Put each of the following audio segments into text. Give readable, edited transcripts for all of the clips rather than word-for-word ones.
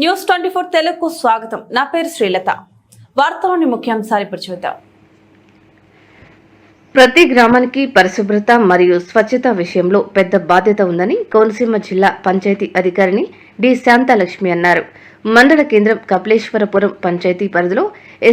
News 24 తెలుగుకు స్వాగతం. నా పేరు శ్రీలత. వార్తలోని ముఖ్యాంశాలు ఇప్పుడు చూద్దాం. ప్రతి గ్రామానికి పరిశుభ్రత మరియు స్వచ్ఛత విషయంలో పెద్ద బాధ్యత ఉందని కోనసీమ జిల్లా పంచాయతీ అధికారిని డి శాంతాలక్ష్మి అన్నారు. మండల కేంద్రం కపిలేశ్వరపురం పంచాయతీ పరిధిలో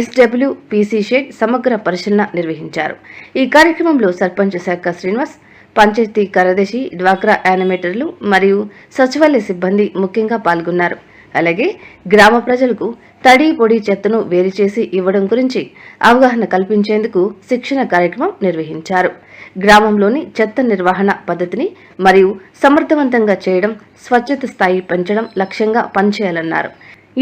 SWPC షెడ్ సమగ్ర పరిశీలన నిర్వహించారు. ఈ కార్యక్రమంలో సర్పంచ్ శాఖ శ్రీనివాస్, పంచాయతీ కార్యదర్శి, డ్వాక్రా యానిమేటర్లు మరియు సచివాలయ సిబ్బంది ముఖ్యంగా పాల్గొన్నారు. అలాగే గ్రామ ప్రజలకు తడి పొడి చెత్తను వేరు చేసి ఇవ్వడం గురించి అవగాహన కల్పించేందుకు శిక్షణ కార్యక్రమం నిర్వహించారు. గ్రామంలోని చెత్త నిర్వహణ పద్ధతిని మరియు సమర్థవంతంగా చేయడం, స్వచ్ఛత స్థాయి పెంచడం లక్ష్యంగా పనిచేయాలన్నారు.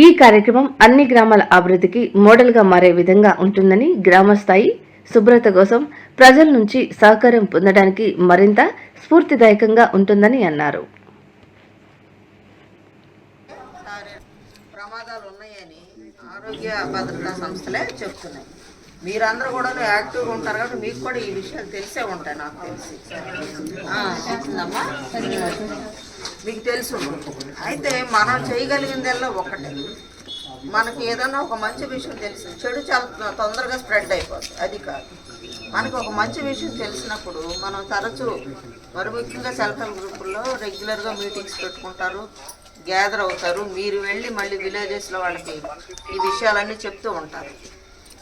ఈ కార్యక్రమం అన్ని గ్రామాల అభివృద్ధికి మోడల్గా మారే విధంగా ఉంటుందని, గ్రామ స్థాయి శుభ్రత కోసం ప్రజల నుంచి సహకారం పొందడానికి మరింత స్ఫూర్తిదాయకంగా ఉంటుందని అన్నారు. ప్రమాదాలు ఉన్నాయని ఆరోగ్య భద్రతా సంస్థలే చెప్తున్నాయి. మీరందరూ కూడా యాక్టివ్గా ఉంటారు కాబట్టి మీకు కూడా ఈ విషయాలు తెలిసే ఉంటాయి. నాకు తెలిసిందమ్మా, మీకు తెలుసు. అయితే మనం చేయగలిగిందల్లా ఒకటే, మనకి ఏదైనా ఒక మంచి విషయం తెలుసు. చెడు చాలా తొందరగా స్ప్రెడ్ అయిపోతుంది, అది కాదు. మనకు ఒక మంచి విషయం తెలిసినప్పుడు మనం తరచూ, మరి ముఖ్యంగా సెల్ఫ్ హెల్ప్ గ్రూపుల్లో రెగ్యులర్గా మీటింగ్స్ పెట్టుకుంటారు, గ్యాదర్ అవుతారు. మీరు వెళ్ళి మళ్ళీ విలేజెస్లో వాళ్ళకి ఈ విషయాలన్నీ చెప్తూ ఉంటారు.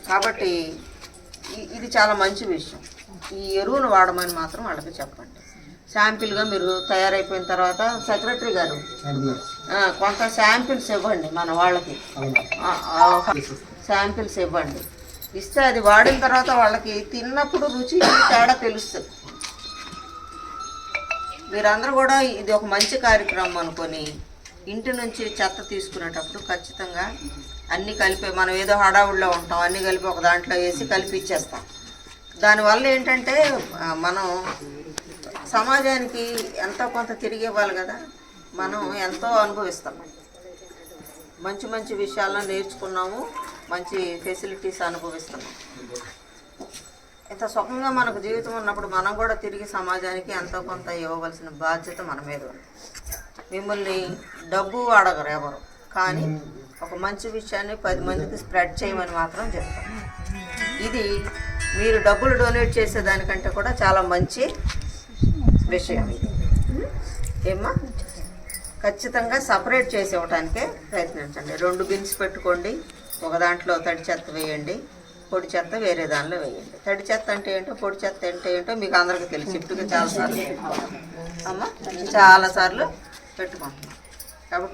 కాబట్టి ఇది చాలా మంచి విషయం. ఈ ఎరువును వాడమని మాత్రం వాళ్ళకి చెప్పండి. శాంపిల్గా మీరు తయారైపోయిన తర్వాత సెక్రటరీ గారు కొంత శాంపిల్స్ ఇవ్వండి, మన వాళ్ళకి శాంపిల్స్ ఇవ్వండి. ఇస్తే అది వాడిన తర్వాత వాళ్ళకి తిన్నప్పుడు రుచి తేడా తెలుస్తుంది. మీరందరూ కూడా ఇది ఒక మంచి కార్యక్రమం అనుకొని ఇంటి నుంచి చెత్త తీసుకునేటప్పుడు ఖచ్చితంగా అన్నీ కలిపి, మనం ఏదో హడావుడిలో ఉంటాం, అన్నీ కలిపి ఒక దాంట్లో వేసి కలిపి ఇచ్చేస్తాం. దానివల్ల ఏంటంటే మనం సమాజానికి ఎంతో కొంత తిరిగి ఇవ్వాలి కదా. మనం ఎంతో అనుభవిస్తాం, మంచి మంచి విషయాలను నేర్చుకున్నాము, మంచి ఫెసిలిటీస్ అనుభవిస్తున్నాం. ఇంత సుఖంగా మనకు జీవితం ఉన్నప్పుడు మనం కూడా తిరిగి సమాజానికి ఎంతో కొంత ఇవ్వవలసిన బాధ్యత మన మీద ఉంది. మిమ్మల్ని డబ్బు అడగరు ఎవరు, కానీ ఒక మంచి విషయాన్ని 10 మందికి స్ప్రెడ్ చేయమని మాత్రం చెప్తాను. ఇది మీరు డబ్బులు డొనేట్ చేసేదానికంటే కూడా చాలా మంచి విషయం ఇది. ఏమ్మా, ఖచ్చితంగా సపరేట్ చేసి ఇవ్వడానికే ప్రయత్నించండి. 2 బిన్స్ పెట్టుకోండి. ఒక దాంట్లో తడి చెత్త వేయండి, పొడి చెత్త వేరే దానిలో వేయండి. తడి చెత్త అంటే ఏంటో, పొడి చెత్త అంటే ఏంటో మీకు అందరికీ తెలిసి ఇప్పటికే చాలాసార్లు అమ్మ చాలాసార్లు పెట్టుకుంటున్నాం. కాబట్టి